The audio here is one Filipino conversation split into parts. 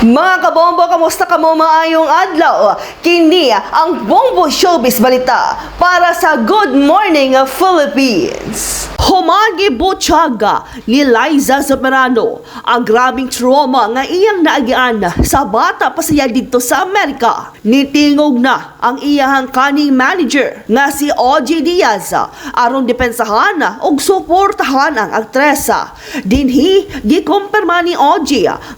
Mga kabombo, kamusta ka mo maayong adlaw? Kini ang Bombo Showbiz Balita para sa Good Morning Philippines. Humagi butsaga ni Liza Zamorano ang grabing trauma nga iyang naagian sa bata pa siya dito sa Amerika. Nitingog na ang iyahang kaning manager nga si OJ Diaz aron depensahan og suportahan ang aktresa. Dinhi gikumpirma ni OJ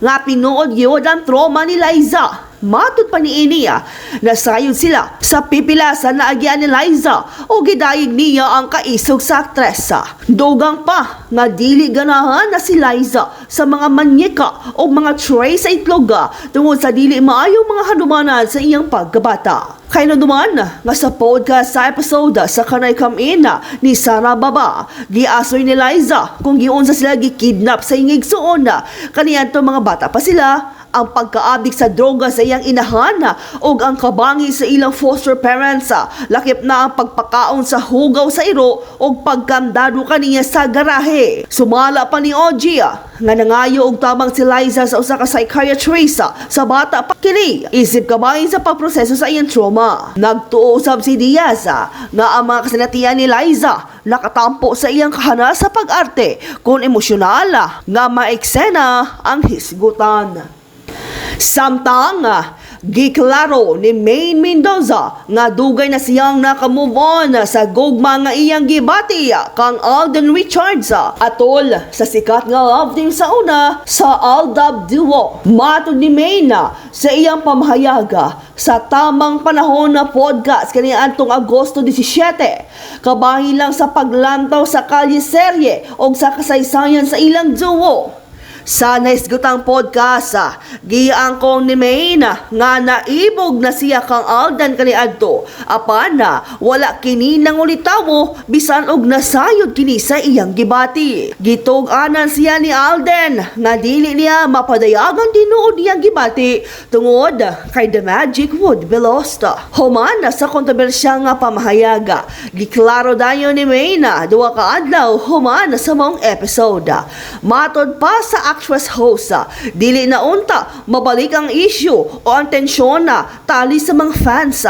nga pinuod gyud ang trauma ni Liza. Matud pa ni Iniya, nasayod sila sa pipilasan na agyan ni Liza o gidayig niya ang kaisog sa aktresa. Dogang pa nga dili ganahan na si Liza sa mga manyeka o mga tray sa itloga tungod sa dili maayong mga hanumanan sa iyang pagkabata. Kaya naduman nga sa podcast sa episode sa Kanay Kamina ni Sara Baba, giasoy ni Liza kung giunsa sila gikidnap sa ingig suon kaniyan to mga bata pa sila, ang pagkaadik sa droga sa iyang inahana o ang kabangi sa ilang foster parents, lakip na ang pagpakaon sa hugaw sa iro o pagkandado kaniya sa garahe. Sumala pa ni OG nga nangayo og tabang si Liza sa usa ka psychiatrist sa bata pa kini isip kabahin sa pagproseso sa iyang trauma. Nagtuo usab si Diaz nga ang mga kasinatian ni Liza nakatampo sa iyang kahana sa pag-arte kung emosyonal nga maeksena ang hisgutan. Samtang giklaro ni Maine Mendoza nga dugay na siyang nakamove on sa gugma nga iyang gibati kang Alden Richards atol sa sikat nga love team sa una sa Aldab duo. Matud ni Maine sa iyang pamahayaga sa tamang panahon na podcast kaniadtong Agosto 17 kabahin lang sa paglantaw sa kalye-serye o sa kasaysayan sa ilang duo. Sa naisgutang podcast, giangkong ni Maine nga naibog na siya kang Alden kaniadto. Apan wala kini nang ulitaw bisan og nasayod kini sa iyang gibati. Gitug-anan siya ni Alden nga dili niya mapadayagan tinuod niyang gibati tungod kay The Magic would be lost. Human sa kontrobersyal nga pamahayaga, giklaro dayon ni Maine duha ka adlaw human sa mong episode. Matod pa sa actress host, dili na unta mabalik ang issue o ang tensyon tali sa mga fans.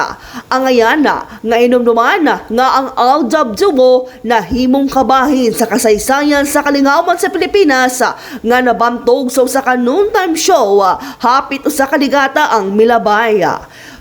Ang ayan nga inumduman nga ang Aldab duo na himong kabahin sa kasaysayan sa kalingawan sa Pilipinas nga nabantog sa noontime show hapit usa ka ligata ang Milabay.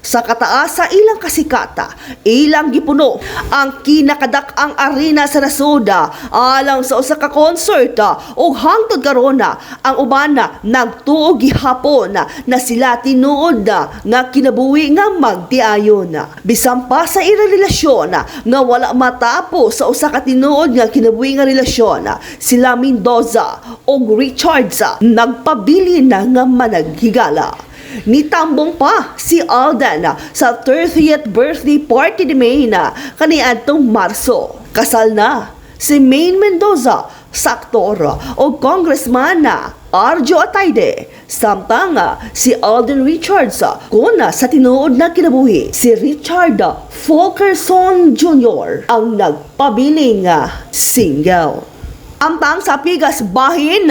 Sa kataas sa ilang kasikata, ilang gipuno ang kinakadak-ang arena sa Nasuda alang sa usa ka concert ug hangtod karon ang uban nagtuo gihapon na sila tinuod nga kinabuhi nga magtiayon. Bisan pa sa ilang relasyon nga wala matapos sa usa ka tinuod nga kinabuhi nga relasyon, sila Mendoza ug Richards nagpabilin nga managhigala. Nitambong pa si Alden sa 30th birthday party ni Maine kaniadtong Marso. Kasal na si Maine Mendoza sa aktor o congressman Arjo Atayde. Samtang si Alden Richards kuna sa tinuod na kinabuhi si Richard Fulkerson Jr. ang nagpabiling single. Amtang sa pigas bahin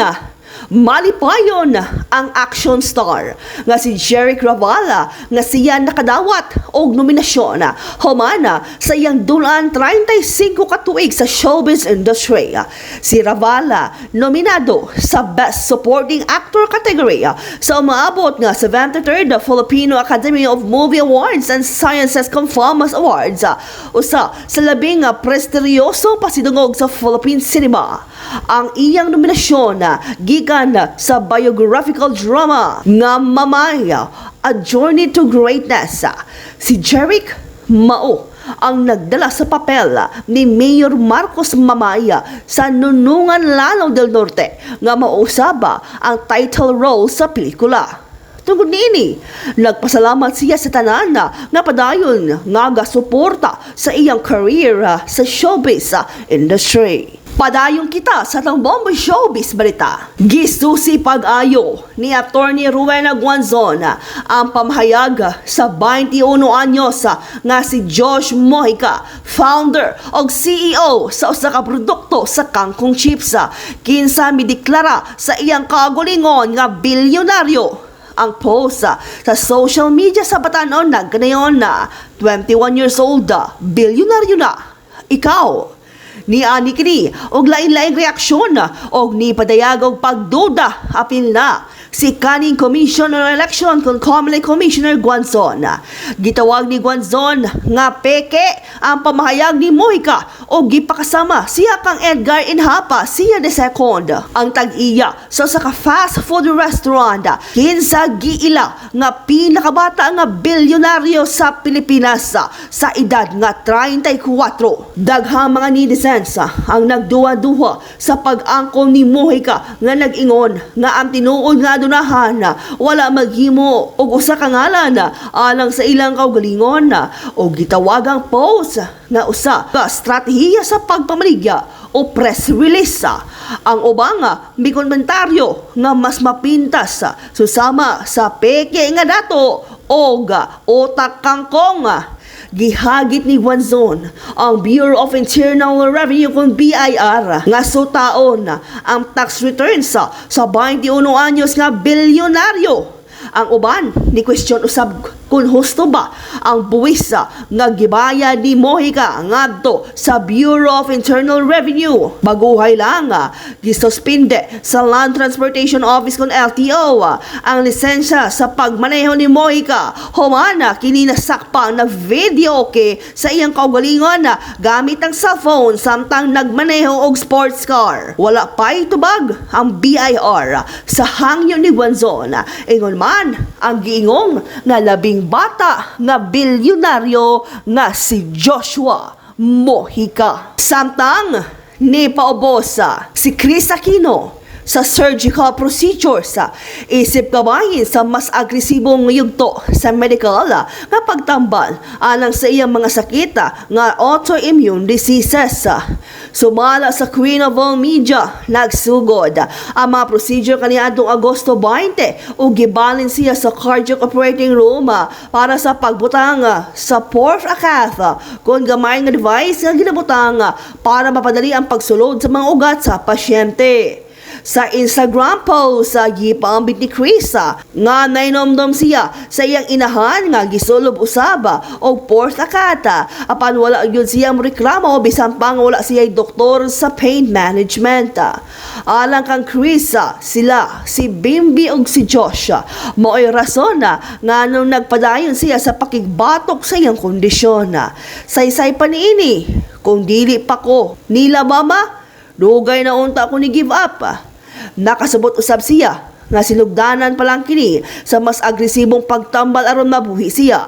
malipayon ang action star nga si Jeric Ravala nga siya nakadawat og nominasyon humana sa iyang dulan 35 ka tuig sa showbiz industry. Si Ravala nominado sa Best Supporting Actor category sa umaabot nga 73rd Filipino Academy of Movie Awards and Sciences Confamas Awards, usa sa labing prestigyosong pasidungog sa Philippine cinema. Ang iyang nominasyon gikan sa biographical drama nga Mamaya, A Journey to Greatness. Si Jeric mao ang nagdala sa papel ni Mayor Marcos Mamaya sa Nunungan Lanao del Norte nga mausaba ang title role sa pelikula. Tungod niini, nagpasalamat siya sa tanan nga padayon nga gasuporta sa iyang career sa showbiz industry. Padayon kita sa tang Bombo Showbiz Balita. Gisusi pag-ayo ni Attorney Rowena Guanzon ang pamahayag sa 21 anyos nga si Josh Mojica, founder o CEO sa usa ka produkto sa kangkong chips. Kinsa mideklara sa iyang kagulingon nga bilyonaryo ang post sa social media sa Batanon nagkanayon na 21 years old, bilyonaryo na. Ikaw, ni ani kini og lain-laing reaksyon og ni padayag og pagduda apil na si kaning Commissioner on Election kung Comelec Commissioner Guanzon. Gitawag ni Guanzon nga peke ang pamahayag ni Mojica o gipakasama siya kang Edgar Inhapa siya de second ang tag-iya sa ka fast food restaurant kinsa giila nga pinakabata nga bilyonaryo sa Pilipinas sa edad nga 34. Daghang mga netizens ang nagduwa-duwa sa pag-angkon ni Mojica nga nag-ingon nga ang tinuod nga adunahan wala maghimo og usa ka ngalan alang sa ilang kaugalingon o gitawagang post nga usa ka estratehiya sa pagpamaligya o press release. Ang ubang may komentaryo nga mas mapintas susama sa peke nga dato og otak kangkong. Gihagit ni Guanzon ang Bureau of Internal Revenue kung BIR nga sutaon ang tax returns sa 21 anyos nga bilyonaryo. Ang uban ni question usab kung husto ba ang buwis nga gibaya ni Mojica ngadto sa Bureau of Internal Revenue. Baguhay lang gisuspinde sa Land Transportation Office kung LTO ang lisensya sa pagmaneho ni Mojica. Humana kini nasakpang na video sa iyang kaugalingon gamit ang cellphone samtang nagmaneho og sports car. Wala pa itubag ang BIR sa hangyo ni Guanzon. Ingon man ang giingong nga labing bata nga bilyonaryo nga si Joshua Mojica. Samtang ni paubos si Chris Aquino sa surgical procedures isip kabahin sa mas agresibong yugto sa medical nga pagtambal alang sa iyang mga sakit nga autoimmune diseases. Sumala sa Queen of All Media, nagsugod ang mga procedure kaniadtong Agosto 20 ug gibalin siya sa cardiac operating room para sa pagbutang sa fourth cath kung gamay nga device nga ginabutang para mapadali ang pagsulod sa mga ugat sa pasyente. Sa Instagram post gipaambit ni Chris nga nainomdom siya sa iyang inahan nga gisulob usaba og fourth akata apan wala gyud siya reklamo bisan pa nga wala siya doktor sa pain management. Alang kang Chris sila si Bimbi ug si Josh mao'y rason nga nung nagpadayon siya sa pakigbatok sa iyang kondisyon. Saysay pa niini kung dili pa ko nila mama dugay na unta ko ni give up. Nakasabot usab siya nga sinugdanan pa lang kini sa mas agresibong pagtambal aron mabuhi siya.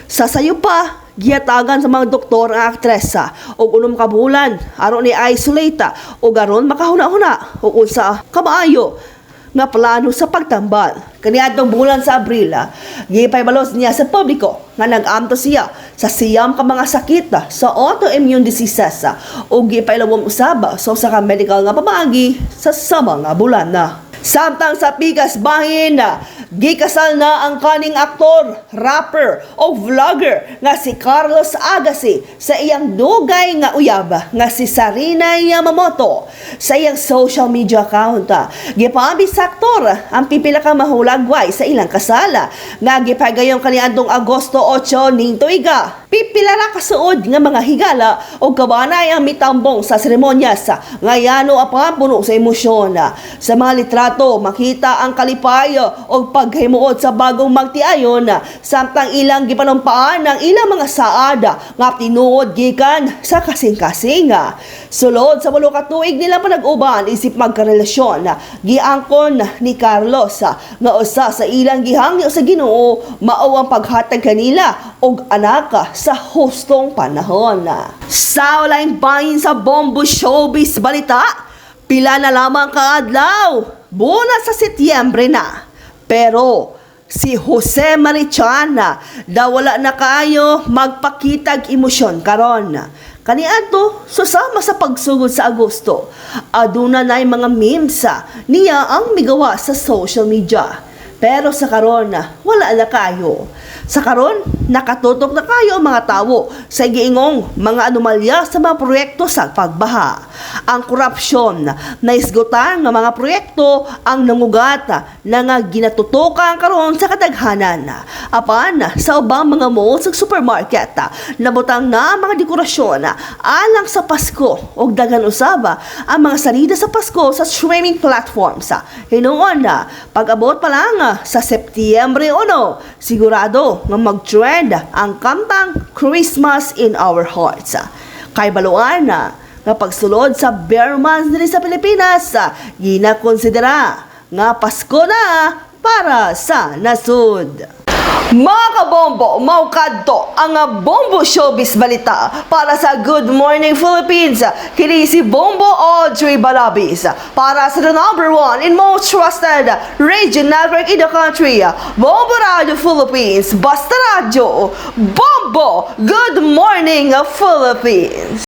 Sa sayo pa, giyatagan sa mga doktor ang aktresa og unom ka bulan aron ni isolate o garon makahuna-huna o unsa kamaayo nga plano sa pagtambal. Kaniadtong bulan sa Abril, gipaybalos niya sa publiko nga nag-amto siya sa siyam ka mga sakit sa autoimmune diseases o gipailawom usab sa usa ka medical nga pamaagi sa mga bulan na. Samtang sa pikas bahin, gikasal na ang kaning aktor, rapper o vlogger nga si Carlos Agassi sa iyang dugay nga uyab nga si Sarina Yamamoto. Sa iyang social media account, gipaambi sa aktor ang pipila ka mahulagway sa ilang kasala nga gipagayong kaniadtong Agosto 8 ning tuiga. Pipila ra kasuod nga mga higala o kabanay ang mitambong sa seremonyas nga yano apan puno sa emosyon. Sa mga litrato makita ang kalipay o paghimuot sa bagong magtiayon samtang ilang gipanumpaan ng ilang mga saada nga tinuod gikan sa kasing-kasing. Sulod sa 8 ka tuig nila panag-uban isip magkarelasyon, giangkon ni Carlos nga usa sa ilang gihangyo sa Ginoo mao ang paghatag kanila og anak sa hustong panahon. Sa ulaing bahin sa Bombo Showbiz balita, pila na lamang kaadlaw, buwan sa Setyembre na. Pero si Jose Marichan daw wala na kaayo magpakitag emosyon karon. Kaniadto susama sa pagsugod sa Agosto, aduna nay mga memes niya ang migawa sa social media. Pero sa karon wala na kayo. Sa karon Nakatutok na kayo ang mga tao sa giingong mga anomalya sa mga proyekto sa pagbaha. Ang korupsyon na isgutan ng mga proyekto ang nangugat na nga ginatutukan karon sa kadaghanan. Apan sa ubang mga malls ug supermarket, nabutang na ang mga dekorasyon alang sa Pasko ug daghan usab ang mga salida sa Pasko sa streaming platforms. Hinuon pag-abot pa lang sa Setyembre 1, sigurado nga mag-trend ang kantang Christmas in Our Hearts. Kay baluan nga pagsulod sa bare months diri sa Pilipinas, ginakonsidera nga Pasko na para sa nasud. Mga kabombo, maukadto ang Bombo Showbiz Balita para sa Good Morning Philippines. Kini si Bombo Audrey Balabis para sa the #1 and most trusted radio network in the country, Bombo Radio Philippines. Basta Radio, Bombo! Good Morning Philippines!